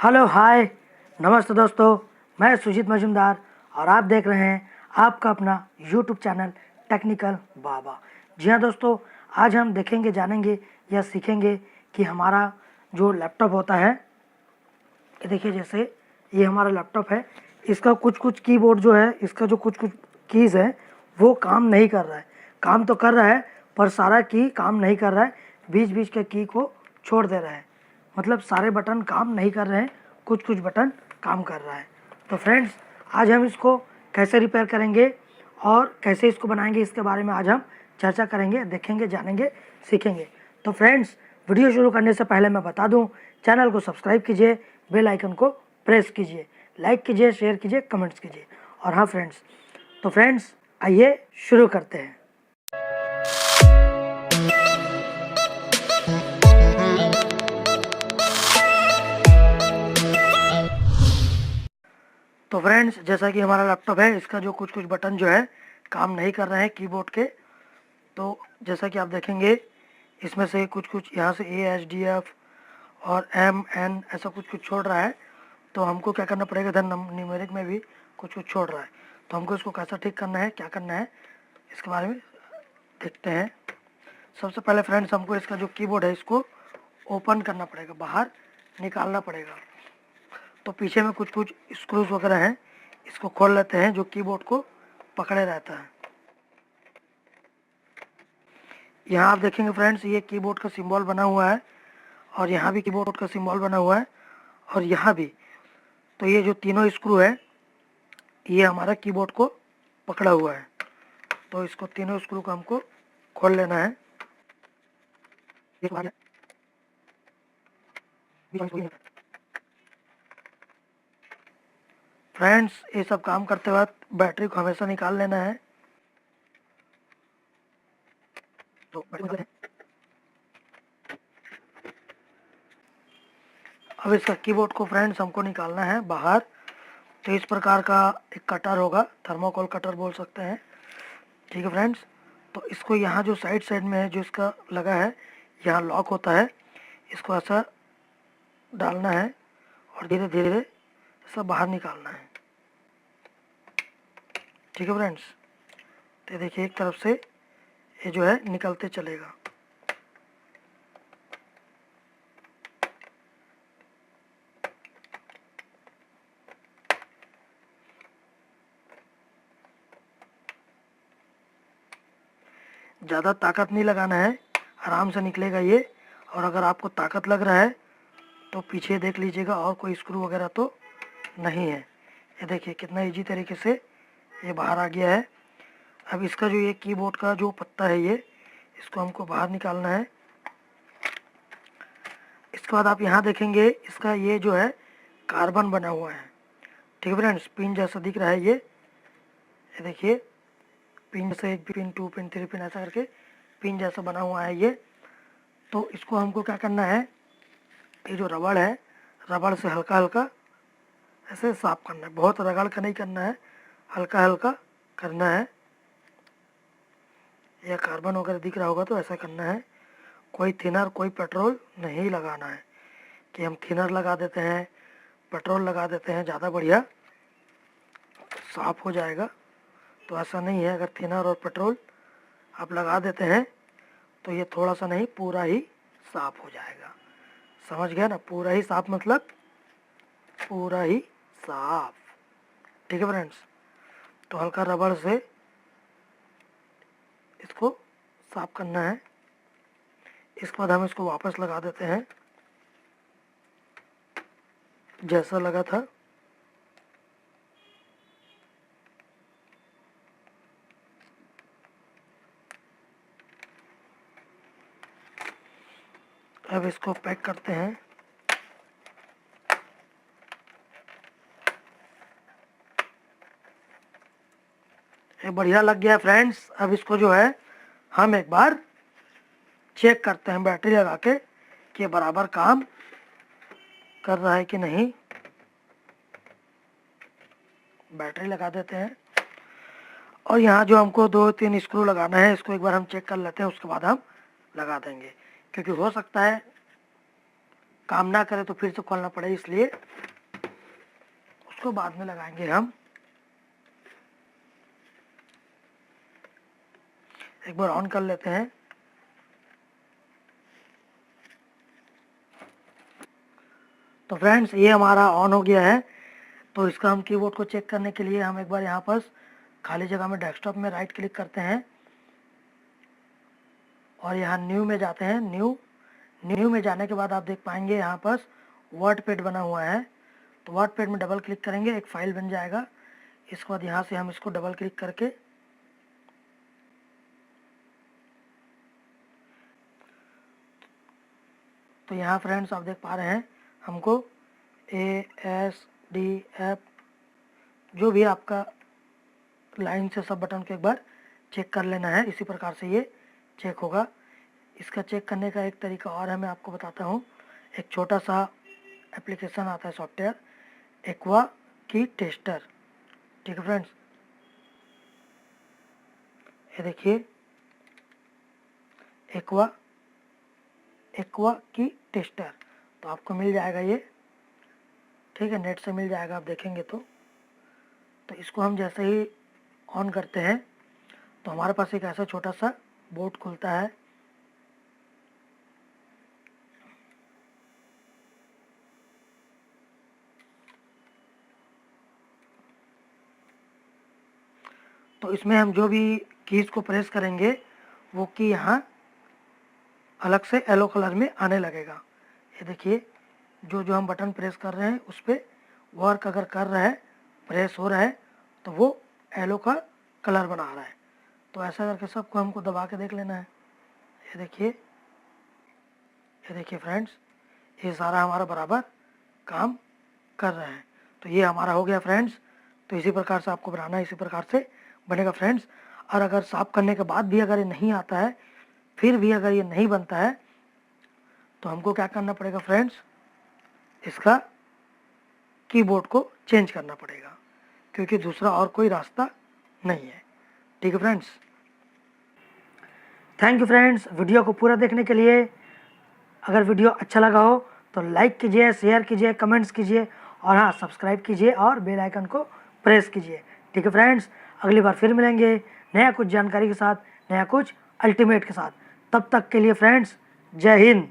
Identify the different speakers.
Speaker 1: Hello hi नमस्ते दोस्तों, मैं सुजीत मजूमदार और आप देख रहे हैं आपका अपना यूट्यूब चैनल टेक्निकल बाबा। जी हाँ दोस्तों, आज हम देखेंगे, जानेंगे या सीखेंगे कि हमारा जो लैपटॉप होता है, ये देखिए जैसे ये हमारा लैपटॉप है, इसका कुछ कुछ कीबोर्ड जो है, इसका जो कुछ कुछ कीज़ है वो काम नहीं कर रहा है। काम तो कर रहा है पर सारा की काम नहीं कर रहा है, बीच बीच के की को छोड़ दे रहा है। मतलब सारे बटन काम नहीं कर रहे हैं, कुछ कुछ बटन काम कर रहा है। तो फ्रेंड्स, आज हम इसको कैसे रिपेयर करेंगे और कैसे इसको बनाएंगे, इसके बारे में आज हम चर्चा करेंगे, देखेंगे, जानेंगे, सीखेंगे। तो फ्रेंड्स, वीडियो शुरू करने से पहले मैं बता दूं, चैनल को सब्सक्राइब कीजिए, बेल आइकन को प्रेस कीजिए, लाइक कीजिए, शेयर कीजिए, कमेंट्स कीजिए। और हाँ फ्रेंड्स, तो फ्रेंड्स आइए शुरू करते हैं। तो फ्रेंड्स, जैसा कि हमारा लैपटॉप है, इसका जो कुछ कुछ बटन जो है काम नहीं कर रहे हैं कीबोर्ड के। तो जैसा कि आप देखेंगे, इसमें से कुछ कुछ यहाँ से ASDF और MN ऐसा कुछ कुछ छोड़ रहा है। तो हमको क्या करना पड़ेगा, इधर न्यूमेरिक में भी कुछ कुछ छोड़ रहा है। तो हमको इसको कैसा ठीक करना है, क्या करना है, इसके बारे में देखते हैं। सबसे पहले फ्रेंड्स, हमको इसका जो कीबोर्ड है इसको ओपन करना पड़ेगा, बाहर निकालना पड़ेगा। तो पीछे में कुछ कुछ स्क्रूज वगैरह हैं, इसको खोल लेते हैं, जो कीबोर्ड को पकड़े रहता है। यहाँ आप देखेंगे फ्रेंड्स, ये कीबोर्ड का सिंबल बना हुआ है और यहाँ भी कीबोर्ड का सिंबल बना हुआ है और यहाँ भी। तो ये जो तीनों स्क्रू है, ये हमारा कीबोर्ड को पकड़ा हुआ है। तो इसको तीनों स्क्रू को हमको खोल लेना है। फ्रेंड्स, ये सब काम करते वक्त बैटरी को हमेशा निकाल लेना है। तो अब इसका कीबोर्ड को फ्रेंड्स हमको निकालना है बाहर। तो इस प्रकार का एक कटर होगा, थर्मोकोल कटर बोल सकते हैं, ठीक है फ्रेंड्स। तो इसको यहाँ जो साइड साइड में है, जो इसका लगा है, यहाँ लॉक होता है, इसको ऐसा डालना है और धीरे धीरे ऐसा बाहर निकालना है, ठीक है फ्रेंड्स। तो देखिए, एक तरफ से ये जो है निकलते चलेगा। ज़्यादा ताकत नहीं लगाना है, आराम से निकलेगा ये। और अगर आपको ताकत लग रहा है तो पीछे देख लीजिएगा, और कोई स्क्रू वगैरह तो नहीं है। ये देखिए कितना इजी तरीके से ये बाहर आ गया है। अब इसका जो ये कीबोर्ड का जो पत्ता है, ये इसको हमको बाहर निकालना है। इसके बाद आप यहाँ देखेंगे, इसका ये जो है कार्बन बना हुआ है, ठीक है फ्रेंड्स, पिन जैसा दिख रहा है ये देखिए, पिन से 1 पिन, 2 पिन, 3 पिन ऐसा करके पिन जैसा बना हुआ है ये। तो इसको हमको क्या करना है, ये जो रबड़ है, रबड़ से हल्का हल्का ऐसे साफ करना है, बहुत रगड़ कर नहीं करना है, हल्का हल्का करना है। यह कार्बन वगैरह दिख रहा होगा तो ऐसा करना है। कोई थिनर, कोई पेट्रोल नहीं लगाना है कि हम थिनर लगा देते हैं, पेट्रोल लगा देते हैं, ज़्यादा बढ़िया साफ हो जाएगा। तो ऐसा नहीं है। अगर थिनर और पेट्रोल आप लगा देते हैं तो ये थोड़ा सा नहीं, पूरा ही साफ हो जाएगा। समझ गया ना, पूरा ही साफ मतलब पूरा ही साफ, ठीक है फ्रेंड्स। तो हल्का रबड़ से इसको साफ करना है। इसके बाद हम इसको वापस लगा देते हैं जैसा लगा था। अब इसको पैक करते हैं। ये बढ़िया लग गया फ्रेंड्स। अब इसको जो है हम एक बार चेक करते हैं बैटरी लगा के कि बराबर काम कर रहा है कि नहीं। बैटरी लगा देते हैं और यहाँ जो हमको 2-3 स्क्रू लगाना है, इसको एक बार हम चेक कर लेते हैं, उसके बाद हम लगा देंगे। क्योंकि हो सकता है काम ना करे तो फिर से खोलना पड़े, इसलिए उसको बाद में लगाएंगे हम। एक बार ऑन कर लेते हैं। तो फ्रेंड्स ये हमारा ऑन हो गया है। तो इसका हम कीबोर्ड को चेक करने के लिए हम एक बार यहाँ पर खाली जगह में डेस्कटॉप में राइट क्लिक करते हैं और यहाँ न्यू में जाते हैं। न्यू में जाने के बाद आप देख पाएंगे यहाँ पर वर्ड पैड बना हुआ है। तो वर्ड पैड में डबल क्लिक करेंगे, एक फाइल बन जाएगा। इसके बाद यहाँ से हम इसको डबल क्लिक करके तो यहाँ फ्रेंड्स आप देख पा रहे हैं हमको ASDF जो भी आपका लाइन से सब बटन को एक बार चेक कर लेना है। इसी प्रकार से ये चेक होगा। इसका चेक करने का एक तरीका और है, मैं आपको बताता हूँ। एक छोटा सा एप्लीकेशन आता है सॉफ्टवेयर, एक्वा की टेस्टर। ठीक है फ्रेंड्स, ये देखिए एक्वा की टेस्टर, तो आपको मिल जाएगा ये। ठीक है, नेट से मिल जाएगा, आप देखेंगे तो इसको हम जैसे ही ऑन करते हैं तो हमारे पास एक ऐसा छोटा सा बोर्ड खुलता है। तो इसमें हम जो भी कीज को प्रेस करेंगे वो की यहाँ अलग से येलो कलर में आने लगेगा। ये देखिए जो हम बटन प्रेस कर रहे हैं उस पर वर्क अगर कर रहा है, प्रेस हो रहा है, तो वो येलो का कलर बना रहा है। तो ऐसा करके सबको हमको दबा के देख लेना है। ये देखिए फ्रेंड्स, ये सारा हमारा बराबर काम कर रहा है। तो ये हमारा हो गया फ्रेंड्स। तो इसी प्रकार से आपको बनाना है, इसी प्रकार से बनेगा फ्रेंड्स। और अगर साफ करने के बाद भी अगर ये नहीं आता है, फिर भी अगर ये नहीं बनता है, तो हमको क्या करना पड़ेगा फ्रेंड्स, इसका कीबोर्ड को चेंज करना पड़ेगा, क्योंकि दूसरा और कोई रास्ता नहीं है। ठीक है friends, thank you friends video को पूरा देखने के लिए। अगर वीडियो अच्छा लगा हो तो लाइक कीजिए, शेयर कीजिए, कमेंट्स कीजिए और हाँ सब्सक्राइब कीजिए और बेल आइकन को प्रेस कीजिए। ठीक है फ्रेंड्स, अगली बार फिर मिलेंगे नया कुछ जानकारी के साथ, नया कुछ अल्टीमेट के साथ। तब तक के लिए फ्रेंड्स, जय हिंद।